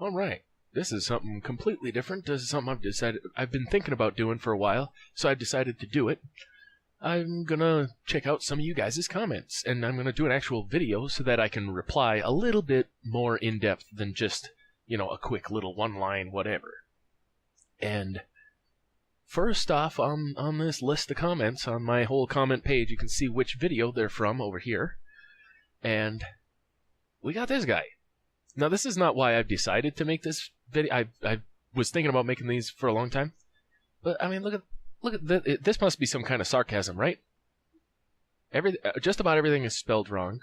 Alright, this is something completely different. This is something I've been thinking about doing for a while, so I've decided to do it. I'm gonna check out some of you guys' comments, and I'm gonna do an actual video so that I can reply a little bit more in-depth than just, a quick little one-line whatever. And first off, on this list of comments, on my whole comment page, you can see which video they're from over here. And we got this guy. Now, this is not why I've decided to make this video. I was thinking about making these for a long time. But, I mean, look at this must be some kind of sarcasm, right? Just about everything is spelled wrong.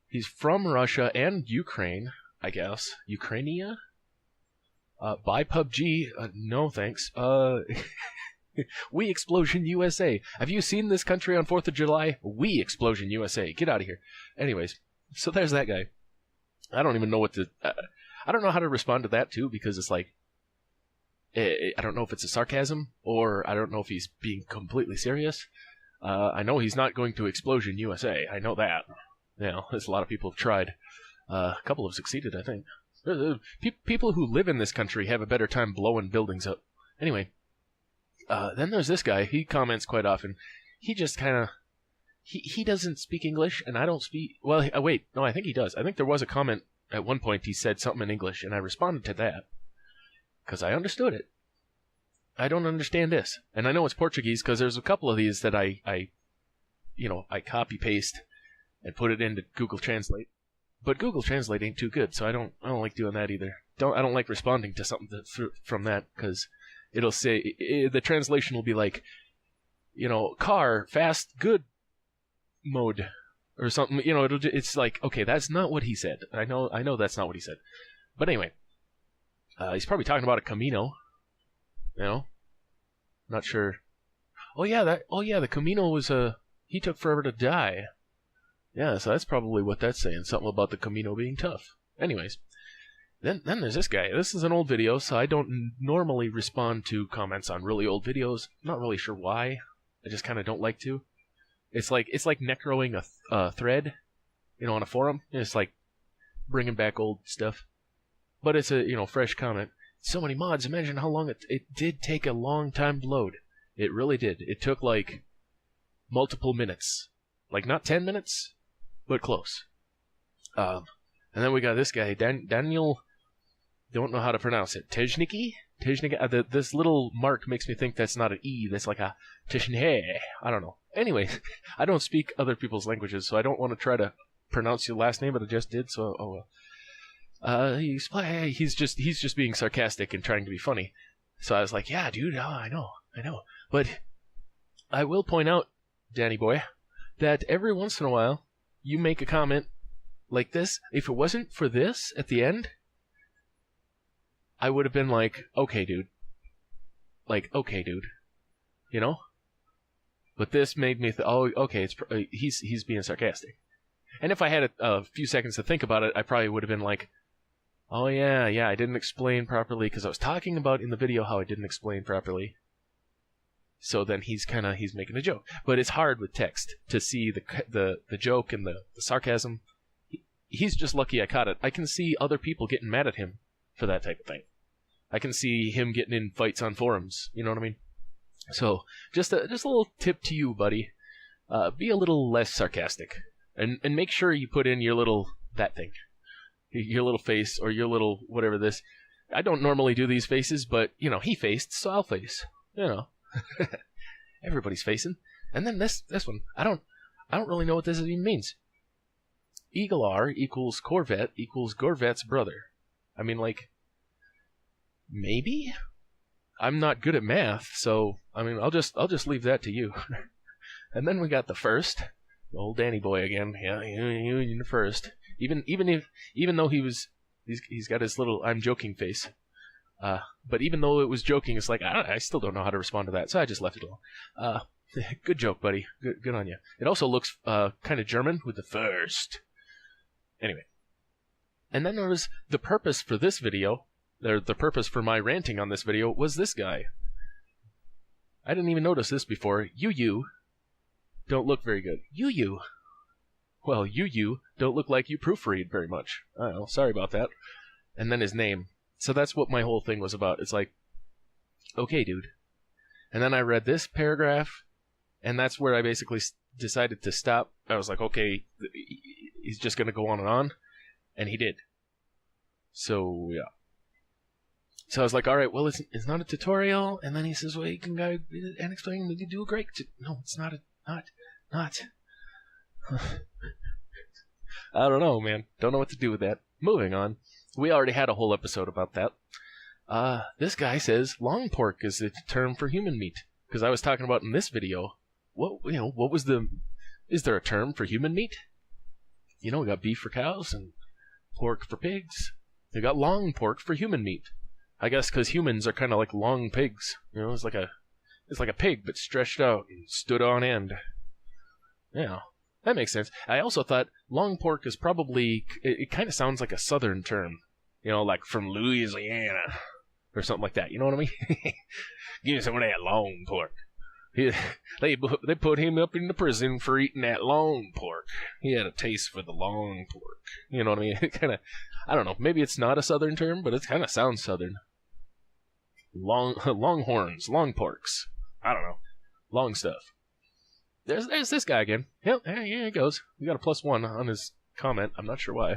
He's from Russia and Ukraine, I guess. Ukrainia? Buy PUBG? No, thanks. We Explosion USA. Have you seen this country on 4th of July? We Explosion USA. Get out of here. Anyways, so there's that guy. I don't even know what to... I don't know how to respond to that, too, because it's like... I don't know if it's a sarcasm, or I don't know if he's being completely serious. I know he's not going to Explosion USA. I know that. There's a lot of people have tried. A couple have succeeded, I think. People who live in this country have a better time blowing buildings up. Anyway, then there's this guy. He comments quite often. He just kind of... He doesn't speak English, and I don't speak... Well, wait. No, I think he does. I think there was a comment at one point he said something in English, and I responded to that. Because I understood it. I don't understand this. And I know it's Portuguese, because there's a couple of these that I copy-paste and put it into Google Translate. But Google Translate ain't too good, so I don't like doing that either. I don't like responding to something from that, because it'll say... the translation will be like, car, fast, good mode, or something. It's like, okay, that's not what he said. I know that's not what he said. But anyway, he's probably talking about a Camino. Not sure. Oh yeah, the Camino was he took forever to die. Yeah, so that's probably what that's saying. Something about the Camino being tough. Anyways, then there's this guy. This is an old video, so I don't normally respond to comments on really old videos. I'm not really sure why. I just kind of don't like to. It's like necroing a thread, on a forum. It's like bringing back old stuff. But it's a, fresh comment. So many mods. Imagine how long it did take a long time to load. It really did. It took, multiple minutes. Not 10 minutes, but close. And then we got this guy, Daniel, don't know how to pronounce it. Tejniki? This little mark makes me think that's not an E. That's like a Tejnhe. I don't know. Anyway, I don't speak other people's languages, so I don't want to try to pronounce your last name, but I just did, so oh well. He's just being sarcastic and trying to be funny. So I was like, yeah, dude, I know. But I will point out, Danny boy, that every once in a while, you make a comment like this. If it wasn't for this at the end, I would have been like, okay, dude. But this made me okay, he's being sarcastic. And if I had a few seconds to think about it, I probably would have been like, oh yeah, I didn't explain properly, because I was talking about in the video how I didn't explain properly. So then he's making a joke. But it's hard with text to see the joke and the sarcasm. He's just lucky I caught it. I can see other people getting mad at him for that type of thing. I can see him getting in fights on forums. You know what I mean? So just a little tip to you, buddy. Be a little less sarcastic, and make sure you put in your little that thing, your little face, or your little whatever this. I don't normally do these faces, but he faced, so I'll face. Everybody's facing. And then this one, I don't really know what this even means. Eagle R equals Corvette equals Gorvet's brother. I mean, maybe? I'm not good at math, so I mean, I'll just leave that to you. And then we got the first, old Danny boy again. Yeah, you the first. Even though he's got his little I'm joking face. But even though it was joking, it's like I still don't know how to respond to that, so I just left it alone. Good joke, buddy. Good on you. It also looks kind of German with the first. Anyway, and then there was the purpose for this video. The purpose for my ranting on this video was this guy. I didn't even notice this before. You don't look very good. You. Well, you don't look like you proofread very much. I don't know. Sorry about that. and then his name. So that's what my whole thing was about. It's like, okay, dude. And then I read this paragraph, and that's where I basically decided to stop. I was like, okay, he's just going to go on, and he did. So, yeah. So I was like, all right, well, it's not a tutorial. And then he says, well, you can go and explain, you do a great... No, it's not not. I don't know, man. Don't know what to do with that. Moving on. We already had a whole episode about that. This guy says long pork is the term for human meat. Because I was talking about in this video, what was the... Is there a term for human meat? We got beef for cows and pork for pigs. We got long pork for human meat. I guess because humans are kind of like long pigs. It's like a pig, but stretched out and stood on end. Yeah, that makes sense. I also thought long pork is probably... It kind of sounds like a southern term. Like from Louisiana or something like that. You know what I mean? Give me some of that long pork. They put him up in the prison for eating that long pork. He had a taste for the long pork. You know what I mean? It kind of... I don't know. Maybe it's not a southern term, but it kind of sounds southern. Longhorns, long porks. I don't know. Long stuff. There's this guy again. Yep, yeah, he goes. We got a +1 on his comment. I'm not sure why.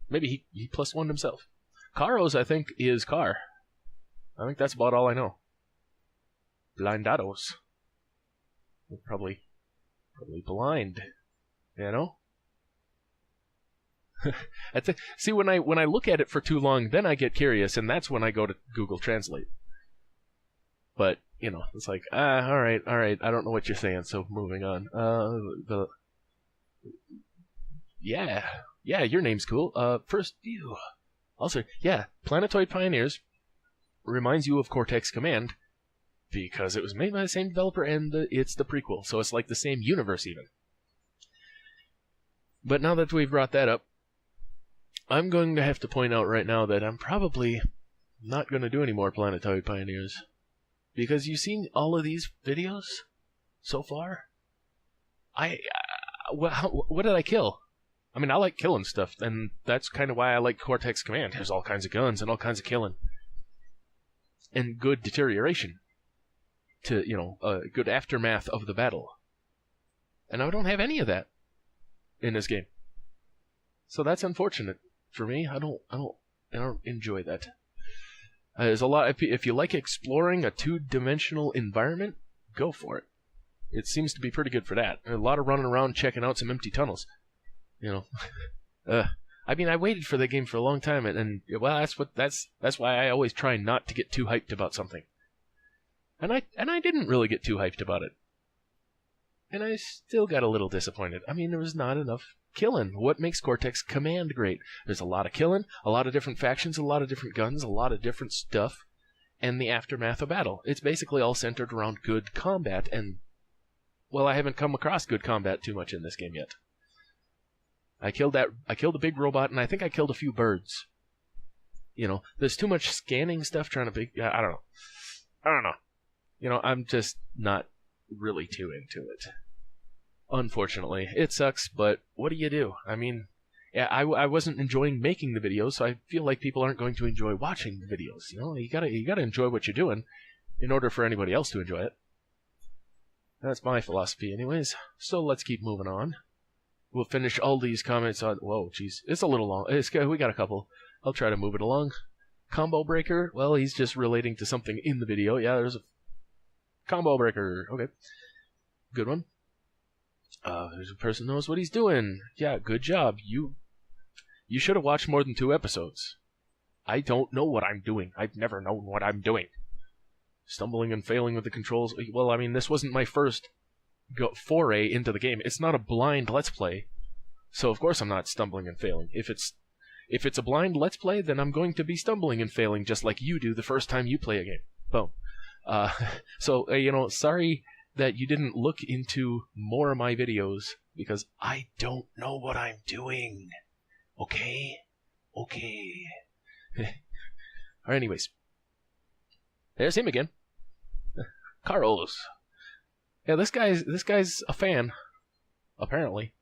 Maybe he +1 himself. Caros, I think, is car. I think that's about all I know. Blindados. We're probably blind. See, when I look at it for too long, then I get curious, and that's when I go to Google Translate. But it's like, all right, I don't know what you're saying, so moving on. Yeah, your name's cool. First view. Also, yeah, Planetoid Pioneers reminds you of Cortex Command because it was made by the same developer, and it's the prequel, so it's like the same universe even. But now that we've brought that up, I'm going to have to point out right now that I'm probably not going to do any more Planetoid Pioneers. Because you've seen all of these videos so far? What did I kill? I mean, I like killing stuff, and that's kind of why I like Cortex Command. There's all kinds of guns and all kinds of killing. And good deterioration. To, a good aftermath of the battle. And I don't have any of that in this game. So that's unfortunate for me. I don't enjoy that. There's a lot. If you like exploring a two-dimensional environment, go for it. It seems to be pretty good for that. A lot of running around checking out some empty tunnels. I mean, I waited for the game for a long time, and that's why I always try not to get too hyped about something. And I didn't really get too hyped about it. And I still got a little disappointed. I mean, there was not enough killing. What makes Cortex Command great? There's a lot of killing, a lot of different factions, a lot of different guns, a lot of different stuff, and the aftermath of battle. It's basically all centered around good combat, and, well, I haven't come across good combat too much in this game yet. I killed a big robot, and I think I killed a few birds. There's too much scanning stuff trying to be... I don't know. I'm just not really too into it. Unfortunately. It sucks, but what do you do? I mean, yeah, I wasn't enjoying making the videos, so I feel like people aren't going to enjoy watching the videos. You gotta enjoy what you're doing in order for anybody else to enjoy it. That's my philosophy anyways. So let's keep moving on. We'll finish all these comments on... Whoa, jeez. It's a little long. We got a couple. I'll try to move it along. Combo breaker. Well, he's just relating to something in the video. Yeah, there's a combo breaker. Okay. Good one. There's a person who knows what he's doing. Yeah, good job. You should have watched more than 2 episodes. I don't know what I'm doing. I've never known what I'm doing. Stumbling and failing with the controls. Well, I mean, this wasn't my first foray into the game. It's not a blind Let's Play. So, of course, I'm not stumbling and failing. If it's a blind Let's Play, then I'm going to be stumbling and failing just like you do the first time you play a game. Boom. So, sorry that you didn't look into more of my videos, because I don't know what I'm doing. Okay? Alright, anyways. There's him again. Carlos. Yeah, this guy's a fan. Apparently.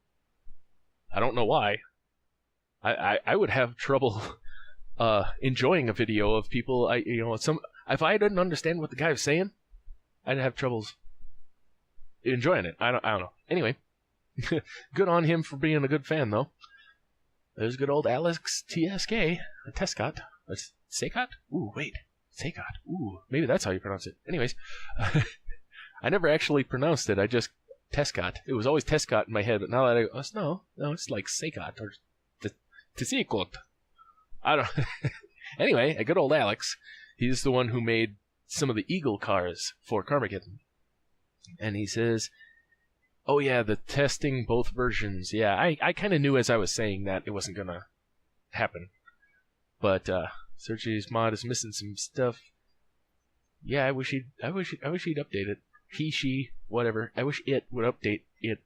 I don't know why. I would have trouble enjoying a video of people. If I didn't understand what the guy was saying, I'd have troubles enjoying it. I don't know. Anyway, good on him for being a good fan, though. There's good old Alex TSK, Tescott. Secot? Ooh, wait. Secot. Ooh, maybe that's how you pronounce it. Anyways, I never actually pronounced it. I just Tescott. It was always Tescott in my head, but now that no, it's like Secot or Tesicot. I don't. Anyway, a good old Alex. He's the one who made some of the Eagle cars for Carmageddon, and he says, "Oh yeah, the testing both versions. Yeah, I kind of knew as I was saying that it wasn't gonna happen, but Searchy's mod is missing some stuff. Yeah, I wish he'd update it. He, she, whatever. I wish it would update it.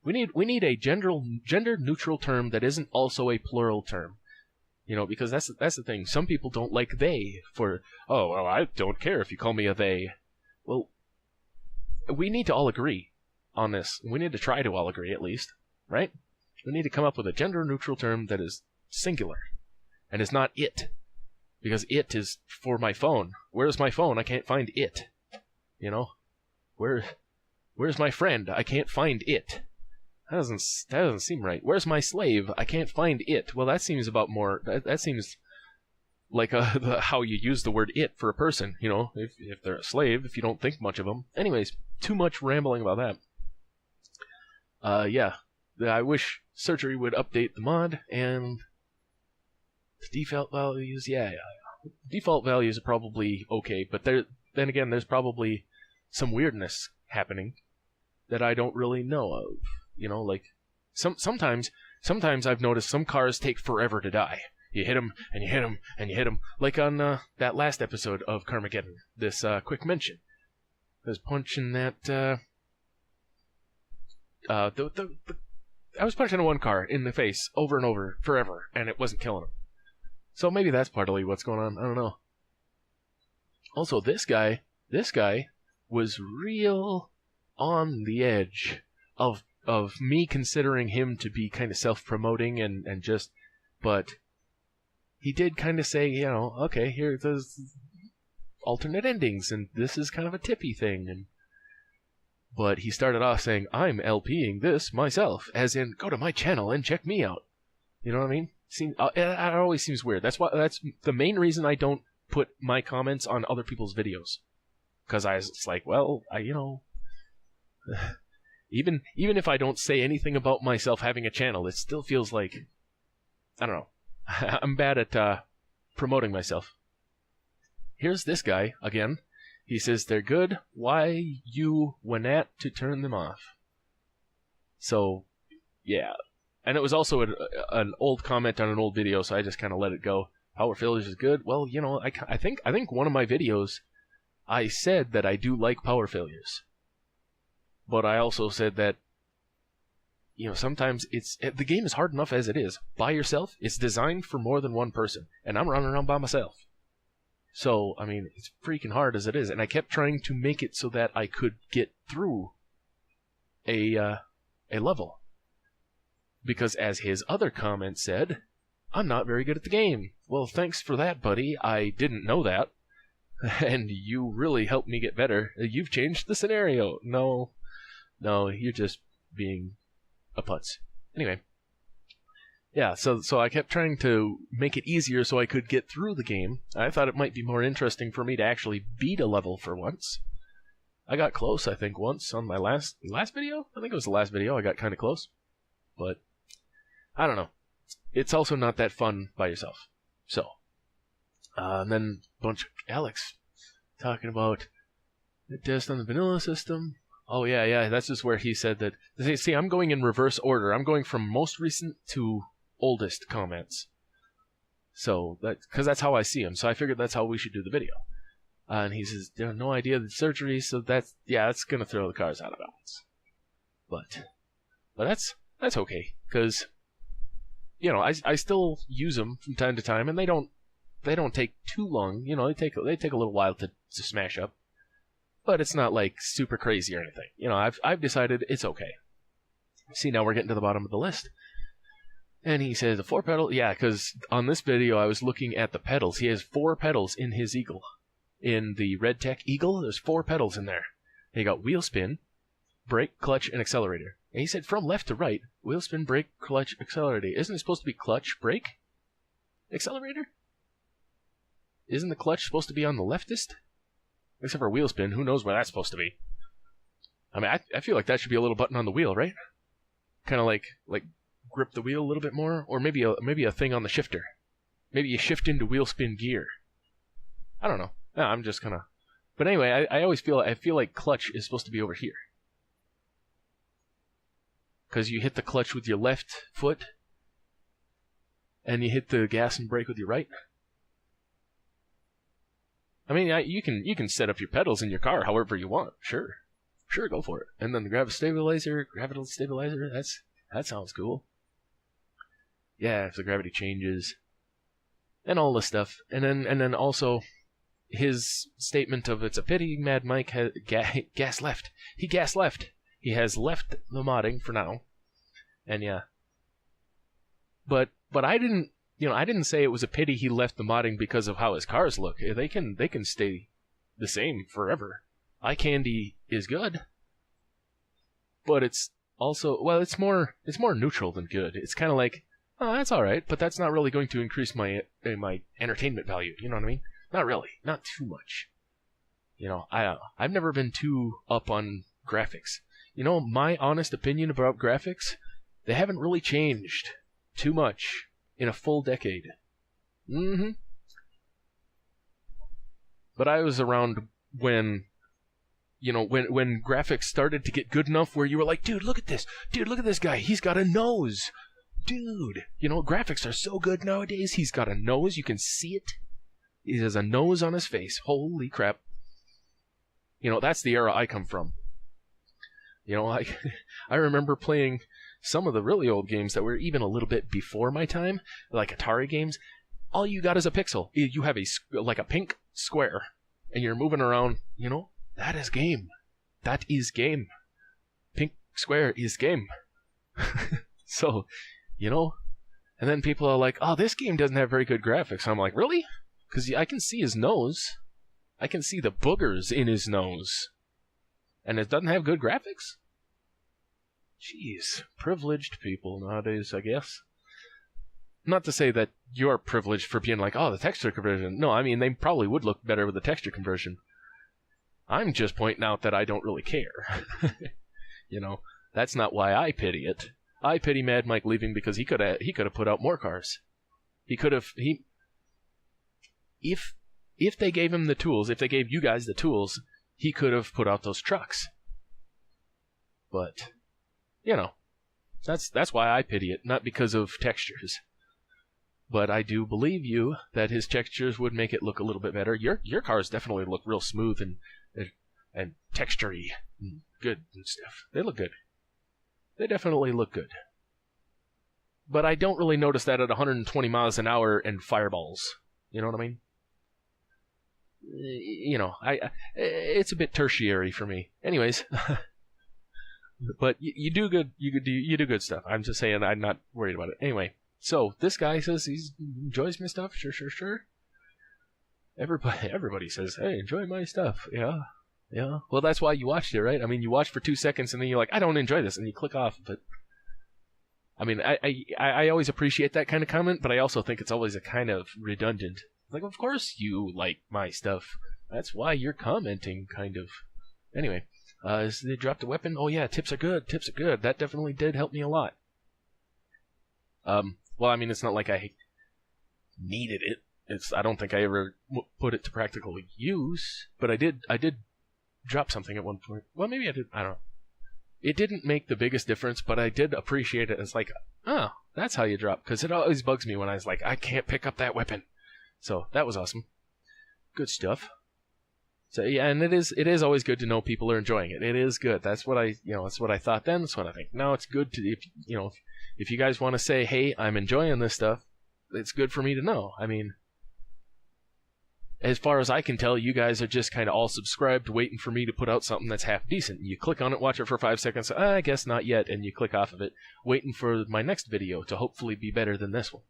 We need a gender neutral term that isn't also a plural term. You know, because that's the thing. Some people don't like they for, oh, well, I don't care if you call me a they. Well, we need to all agree on this. We need to try to all agree, at least, right? We need to come up with a gender neutral term that is singular and is not it. Because it is for my phone. Where's my phone? I can't find it. You know? Where's my friend? I can't find it. That doesn't seem right. Where's my slave? I can't find it. Well, that seems about more. That seems like how you use the word it for a person. You know, if they're a slave, if you don't think much of them. Anyways, too much rambling about that. Yeah. I wish Surgery would update the mod and the default values. Yeah. Default values are probably okay, but then again, there's probably some weirdness happening that I don't really know of. You know, like sometimes I've noticed some cars take forever to die. You hit them and you hit them and you hit them, like on that last episode of Carmageddon. This quick mention. I was punching that. I was punching one car in the face over and over forever, and it wasn't killing him. So maybe that's partly what's going on. I don't know. Also, this guy was real on the edge of me considering him to be kind of self-promoting and just, but he did kind of say, you know, okay, here's those alternate endings, and this is kind of a tippy thing, but he started off saying, I'm LPing this myself, as in, go to my channel and check me out. You know what I mean? It always seems weird. That's the main reason I don't put my comments on other people's videos. Because it's like, well, even if I don't say anything about myself having a channel, it still feels like, I don't know. I'm bad at promoting myself. Here's this guy, again. He says, they're good. Why you went to turn them off? So, yeah. And it was also an old comment on an old video, so I just kind of let it go. Power failures is good. Well, you know, I think one of my videos, I said that I do like power failures. But I also said that, you know, sometimes the game is hard enough as it is. By yourself, it's designed for more than one person. And I'm running around by myself. So, I mean, it's freaking hard as it is. And I kept trying to make it so that I could get through a level. Because as his other comment said, I'm not very good at the game. Well, thanks for that, buddy. I didn't know that. And you really helped me get better. You've changed the scenario. No, you're just being a putz. Anyway. Yeah, so I kept trying to make it easier so I could get through the game. I thought it might be more interesting for me to actually beat a level for once. I got close, I think, once on my last video? I think it was the last video. I got kind of close. But I don't know. It's also not that fun by yourself. So, and then a bunch of Alex talking about the test on the vanilla system. Oh, yeah, that's just where he said that. See, I'm going in reverse order. I'm going from most recent to oldest comments. So, because that's how I see them. So I figured that's how we should do the video. And he says, no idea the surgery, so that's going to throw the cars out of balance. But that's okay, because, you know, I still use them from time to time, and they don't take too long. You know, they take a little while to smash up, but it's not like super crazy or anything. You know, I've decided it's okay. See, now we're getting to the bottom of the list. And he says, the 4 pedal? Yeah, because on this video I was looking at the pedals. He has 4 pedals in his Eagle. In the Redtech Eagle, there's 4 pedals in there. And you got wheel spin, brake, clutch, and accelerator. And he said from left to right, wheel spin, brake, clutch, accelerator. Isn't it supposed to be clutch, brake, accelerator? Isn't the clutch supposed to be on the leftist? Except for wheel spin, who knows where that's supposed to be? I mean, I feel like that should be a little button on the wheel, right? Kind of like grip the wheel a little bit more, or maybe a thing on the shifter. Maybe you shift into wheel spin gear. I don't know. No, I'm just kind of. But anyway, I always feel like clutch is supposed to be over here, because you hit the clutch with your left foot, and you hit the gas and brake with your right. I mean, you can set up your pedals in your car however you want. Sure, go for it. And then the gravital stabilizer, that sounds cool. Yeah, if the gravity changes, and all this stuff, and then also his statement of it's a pity Mad Mike has gas left. He gas left. He has left the modding for now, and yeah. But I didn't. I didn't say it was a pity he left the modding because of how his cars look. They can stay the same forever. Eye candy is good, but it's also, well, it's more neutral than good. It's kind of like, oh, that's all right, but that's not really going to increase my entertainment value. You know what I mean? Not really, not too much. I've never been too up on graphics. My honest opinion about graphics, they haven't really changed too much in a full decade. But I was around when graphics started to get good enough where you were like, dude, look at this. Dude, look at this guy. He's got a nose. Dude, graphics are so good nowadays. He's got a nose. You can see it. He has a nose on his face. Holy crap. That's the era I come from. I remember playing some of the really old games that were even a little bit before my time, like Atari games. All you got is a pixel. You have a pink square, and you're moving around. That is game. That is game. Pink square is game. So, and then people are like, oh, this game doesn't have very good graphics. I'm like, really? Because I can see his nose. I can see the boogers in his nose. And it doesn't have good graphics? Jeez, privileged people nowadays, I guess. Not to say that you're privileged for being like, oh, the texture conversion. No, I mean, they probably would look better with the texture conversion. I'm just pointing out that I don't really care. That's not why I pity it. I pity Mad Mike leaving because he could have put out more cars. If they gave him the tools, if they gave you guys the tools, he could have put out those trucks. But that's why I pity it, not because of textures. But I do believe you that his textures would make it look a little bit better. Your cars definitely look real smooth and textury and good and stuff. They look good. They definitely look good. But I don't really notice that at 120 miles an hour and fireballs. You know what I mean? It's a bit tertiary for me. Anyways. But you do good. You do good stuff. I'm just saying I'm not worried about it. Anyway, so this guy says he enjoys my stuff. Sure. Everybody says, hey, enjoy my stuff. Yeah. Well, that's why you watched it, right? I mean, you watch for 2 seconds and then you're like, I don't enjoy this, and you click off. But I mean, I always appreciate that kind of comment, but I also think it's always a kind of redundant. Like, of course you like my stuff. That's why you're commenting, kind of. Anyway. They dropped a weapon? Oh yeah, tips are good. That definitely did help me a lot. Well, I mean, it's not like I needed it. I don't think I ever put it to practical use, but I did drop something at one point. Well, maybe I did. I don't know. It didn't make the biggest difference, but I did appreciate it. It's like, oh, that's how you drop. Because it always bugs me when I was like, I can't pick up that weapon. So that was awesome. Good stuff. So yeah, and it is always good to know people are enjoying it. It is good. That's what I thought then. That's what I think now. It's good to if you guys want to say, hey, I'm enjoying this stuff, it's good for me to know. I mean, as far as I can tell, you guys are just kind of all subscribed, waiting for me to put out something that's half decent. You click on it, watch it for 5 seconds, I guess not yet, and you click off of it, waiting for my next video to hopefully be better than this one.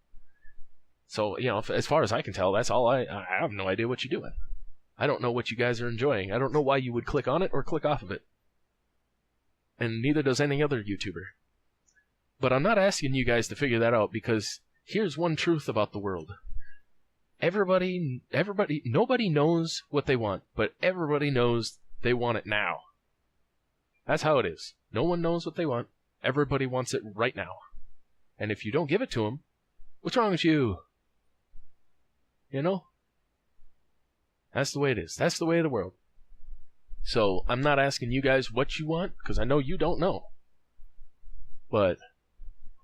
So, you know, as far as I can tell, that's all. I have no idea what you're doing. I don't know what you guys are enjoying. I don't know why you would click on it or click off of it. And neither does any other YouTuber. But I'm not asking you guys to figure that out, because here's one truth about the world. Nobody knows what they want, but everybody knows they want it now. That's how it is. No one knows what they want. Everybody wants it right now. And if you don't give it to them, what's wrong with you? You know? That's the way it is. That's the way of the world. So, I'm not asking you guys what you want, because I know you don't know. But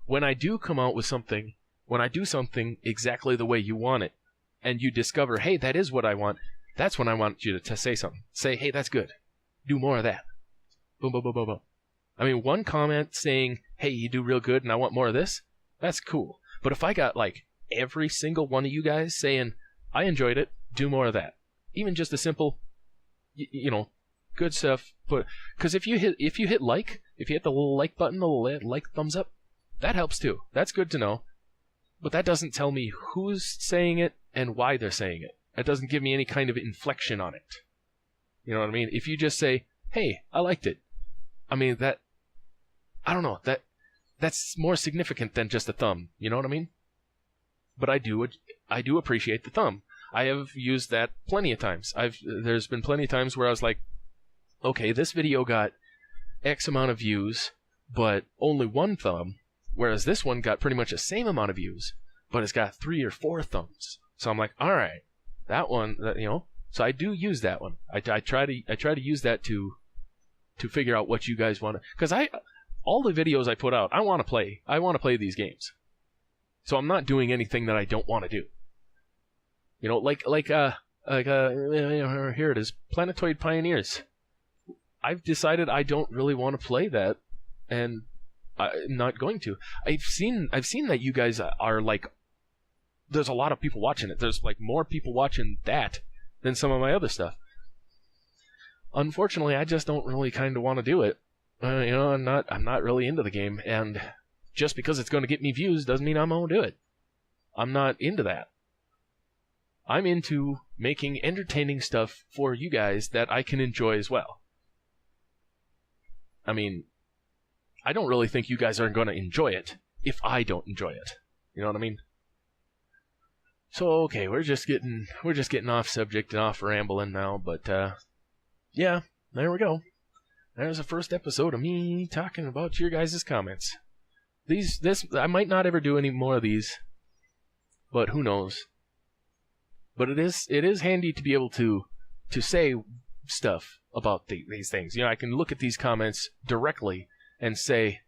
when I do come out with something, when I do something exactly the way you want it, and you discover, hey, that is what I want, that's when I want you to say something. Say, hey, that's good. Do more of that. Boom, boom, boom, boom, boom. I mean, one comment saying, hey, you do real good and I want more of this, that's cool. But if I got, like, every single one of you guys saying, I enjoyed it, do more of that. Even just a simple, you know, good stuff. Because if you hit like, if you hit the little like button, the little like thumbs up, that helps too. That's good to know. But that doesn't tell me who's saying it and why they're saying it. It doesn't give me any kind of inflection on it. You know what I mean? If you just say, hey, I liked it. I mean, that, I don't know, that's more significant than just a thumb. You know what I mean? But I do appreciate the thumb. I have used that plenty of times. There's been plenty of times where I was like, okay, this video got X amount of views, but only one thumb, whereas this one got pretty much the same amount of views, but it's got 3 or 4 thumbs. So I'm like, all right, that one, you know. So I do use that one. I try to use that to figure out what you guys want to, because all the videos I put out, I want to play. I want to play these games. So I'm not doing anything that I don't want to do. You know, here it is, Planetoid Pioneers. I've decided I don't really want to play that, and I'm not going to. I've seen that you guys are like, there's a lot of people watching it. There's like more people watching that than some of my other stuff. Unfortunately, I just don't really kind of want to do it. You know, I'm not really into the game, and just because it's going to get me views doesn't mean I'm going to do it. I'm not into that. I'm into making entertaining stuff for you guys that I can enjoy as well. I mean, I don't really think you guys are going to enjoy it if I don't enjoy it. You know what I mean? So, okay, we're just getting off subject and off rambling now, but yeah, there we go. There's the first episode of me talking about your guys' comments. I might not ever do any more of these, but who knows? But it is handy to be able to say stuff about these things. You know, I can look at these comments directly and say,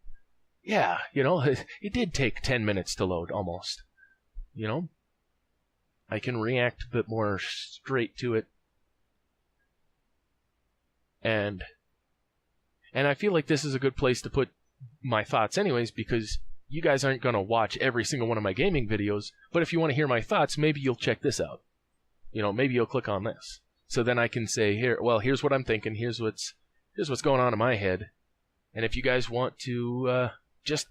yeah, you know, it did take 10 minutes to load almost. You know, I can react a bit more straight to it. And I feel like this is a good place to put my thoughts anyways, because you guys aren't going to watch every single one of my gaming videos, but if you want to hear my thoughts, maybe you'll check this out. You know, maybe you'll click on this. So then I can say, here's what I'm thinking, here's what's going on in my head. And if you guys want to just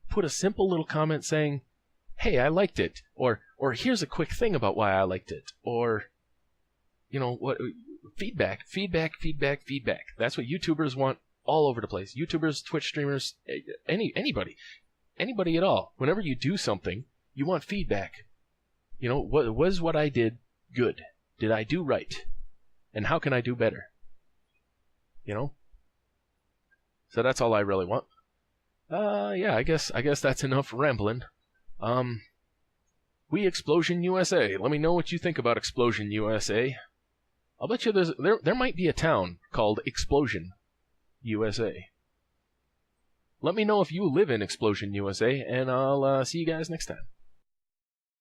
put a simple little comment saying, hey, I liked it, or here's a quick thing about why I liked it, or, you know, what feedback. That's what YouTubers want all over the place. YouTubers, Twitch streamers, anybody at all. Whenever you do something, you want feedback. You know, was what I did good? Did I do right? And how can I do better? You know? So that's all I really want. Yeah, I guess that's enough rambling. We Explosion USA. Let me know what you think about Explosion USA. I'll bet you there might be a town called Explosion USA. Let me know if you live in Explosion USA, and I'll see you guys next time.